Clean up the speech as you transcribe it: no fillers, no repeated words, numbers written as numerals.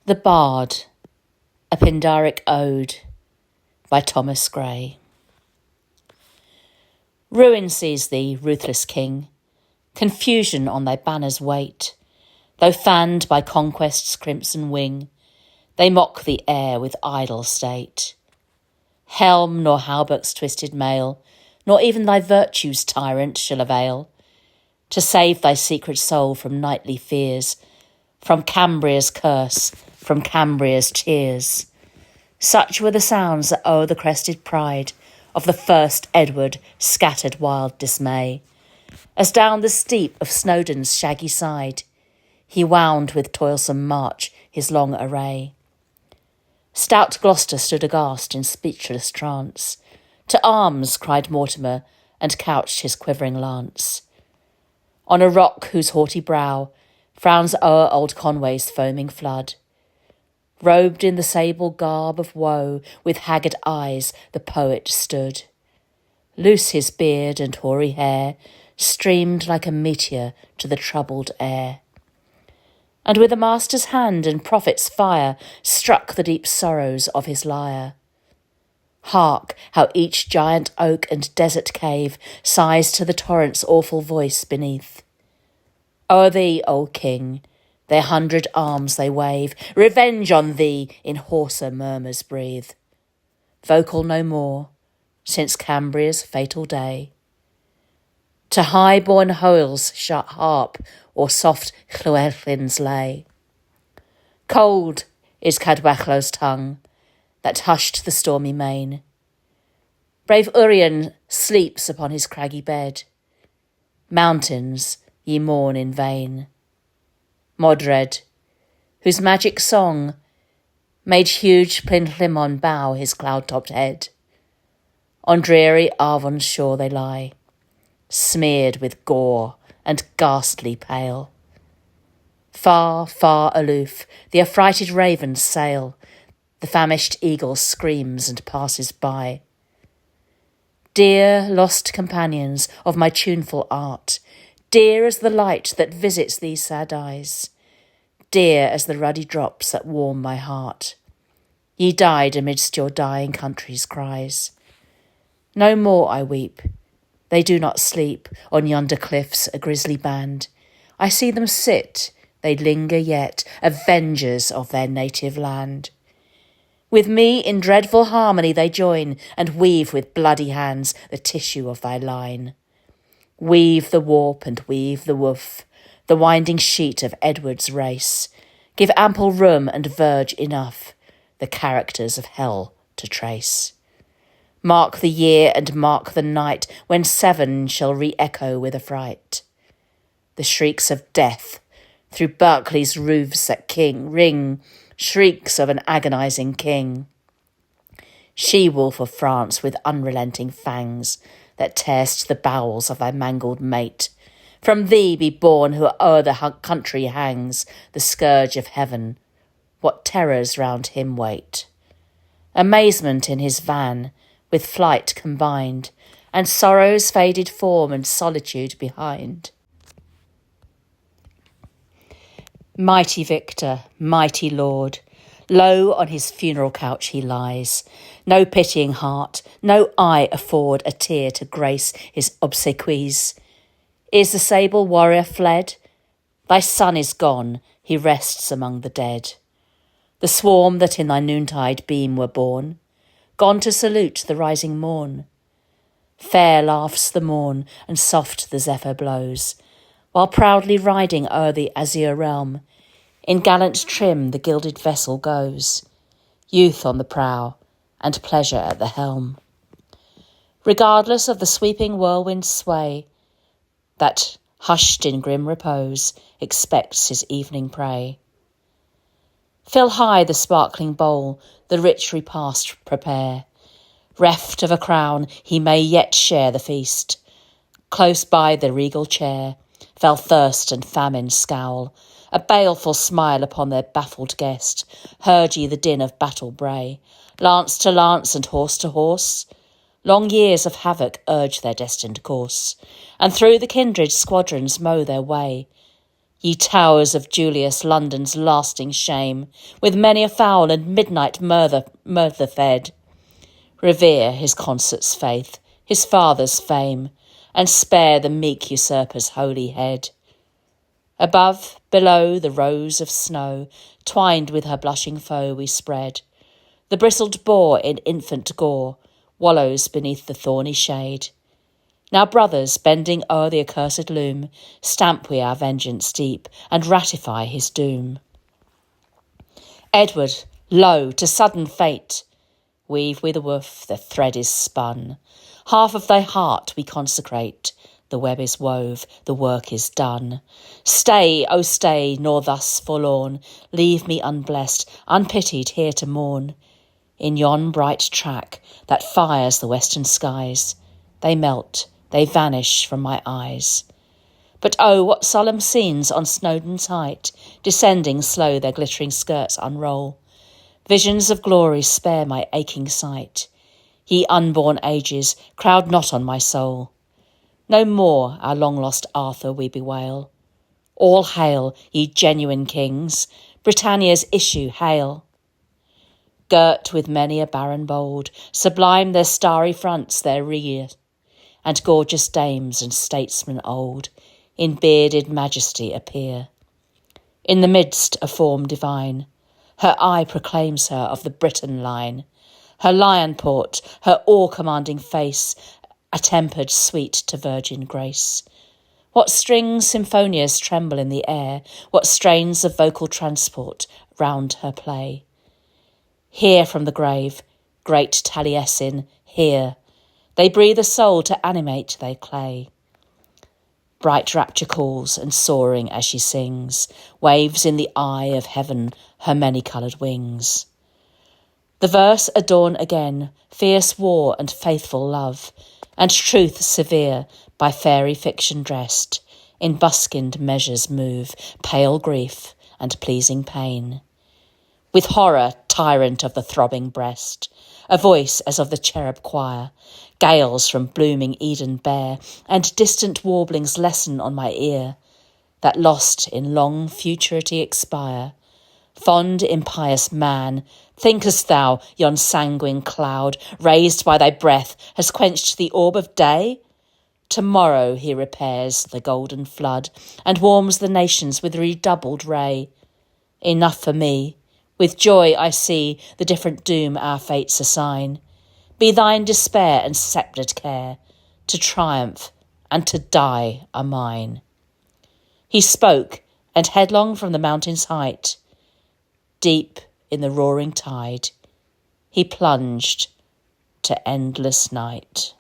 The Bard, a Pindaric Ode by Thomas Gray. Ruin sees thee, ruthless king, confusion on thy banners wait, though fanned by conquest's crimson wing, they mock the air with idle state. Helm nor hauberk's twisted mail, nor even thy virtue's tyrant shall avail, to save thy secret soul from nightly fears, from Cambria's curse, from Cambria's tears. Such were the sounds that o'er the crested pride of the first Edward scattered wild dismay, as down the steep of Snowdon's shaggy side he wound with toilsome march his long array. Stout Gloucester stood aghast in speechless trance. To arms, cried Mortimer, and couched his quivering lance. On a rock whose haughty brow frowns o'er old Conway's foaming flood, robed in the sable garb of woe, with haggard eyes the poet stood. Loose his beard and hoary hair streamed like a meteor to the troubled air, and with a master's hand and prophet's fire struck the deep sorrows of his lyre. Hark, how each giant oak and desert cave sighs to the torrent's awful voice beneath. O'er thee, O king, their 100 arms they wave, revenge on thee in hoarser murmurs breathe. Vocal no more, since Cambria's fatal day. To high-born Hoel's shut harp or soft Llewellyn's lay. Cold is Cadwallo's tongue, that hushed the stormy main. Brave Urien sleeps upon his craggy bed. Mountains, ye mourn in vain. Mordred, whose magic song made huge Plinlimon bow his cloud-topped head. On dreary Avon's shore they lie, smeared with gore and ghastly pale. Far, far aloof, the affrighted ravens sail, the famished eagle screams and passes by. Dear lost companions of my tuneful art, dear as the light that visits these sad eyes, dear as the ruddy drops that warm my heart, ye died amidst your dying country's cries. No more I weep, they do not sleep on yonder cliffs, a grisly band. I see them sit, they linger yet, avengers of their native land. With me in dreadful harmony they join, and weave with bloody hands the tissue of thy line. Weave the warp and weave the woof, the winding sheet of Edward's race. Give ample room and verge enough, the characters of hell to trace. Mark the year and mark the night, when Severn shall re-echo with affright. The shrieks of death through Berkeley's roofs at King ring, shrieks of an agonizing king. She-wolf of France with unrelenting fangs, that tear'st the bowels of thy mangled mate. From thee be born who o'er the country hangs, the scourge of heaven. What terrors round him wait! Amazement in his van, with flight combined, and sorrow's faded form and solitude behind. Mighty victor, mighty lord, low on his funeral couch he lies. No pitying heart, no eye afford a tear to grace his obsequies. Is the sable warrior fled? Thy son is gone, he rests among the dead. The swarm that in thy noontide beam were born, gone to salute the rising morn. Fair laughs the morn, and soft the zephyr blows, while proudly riding o'er the azure realm, in gallant trim the gilded vessel goes, youth on the prow, and pleasure at the helm. Regardless of the sweeping whirlwind's sway, that, hushed in grim repose, expects his evening prey. Fill high the sparkling bowl, the rich repast prepare. Reft of a crown, he may yet share the feast. Close by the regal chair, fell thirst and famine scowl, a baleful smile upon their baffled guest. Heard ye the din of battle bray, lance to lance and horse to horse? Long years of havoc urge their destined course, and through the kindred squadrons mow their way. Ye towers of Julius, London's lasting shame, with many a foul and midnight murder fed, revere his consort's faith, his father's fame, and spare the meek usurper's holy head. Above, below, the rows of snow, twined with her blushing foe, we spread. The bristled boar in infant gore wallows beneath the thorny shade. Now, brothers, bending o'er the accursed loom, stamp we our vengeance deep, and ratify his doom. Edward, lo, to sudden fate, weave we the woof, the thread is spun. Half of thy heart we consecrate, the web is wove, the work is done. Stay, O stay, nor thus forlorn, leave me unblessed, unpitied here to mourn. In yon bright track that fires the western skies, they melt, they vanish from my eyes. But oh, what solemn scenes on Snowdon's height, descending slow their glittering skirts unroll. Visions of glory spare my aching sight. Ye unborn ages, crowd not on my soul. No more our long-lost Arthur we bewail. All hail, ye genuine kings, Britannia's issue hail. Girt with many a baron bold, sublime their starry fronts their rear, and gorgeous dames and statesmen old in bearded majesty appear. In the midst a form divine, her eye proclaims her of the Briton line, her lion port, her awe-commanding face, a tempered sweet to virgin grace. What strings symphonious tremble in the air, what strains of vocal transport round her play. Hear from the grave, great Taliesin, hear. They breathe a soul to animate their clay. Bright rapture calls, and soaring as she sings, waves in the eye of heaven her many-coloured wings. The verse adorn again fierce war and faithful love, and truth severe by fairy fiction dressed, in buskined measures move pale grief and pleasing pain. With horror tyrant of the throbbing breast, a voice as of the cherub choir, gales from blooming Eden bear, and distant warblings lessen on my ear, that lost in long futurity expire. Fond impious man, thinkest thou yon sanguine cloud, raised by thy breath, has quenched the orb of day? Tomorrow he repairs the golden flood, and warms the nations with redoubled ray. Enough for me, with joy I see the different doom our fates assign. Be thine despair and sceptred care, to triumph and to die are mine. He spoke, and headlong from the mountain's height, deep in the roaring tide, he plunged to endless night.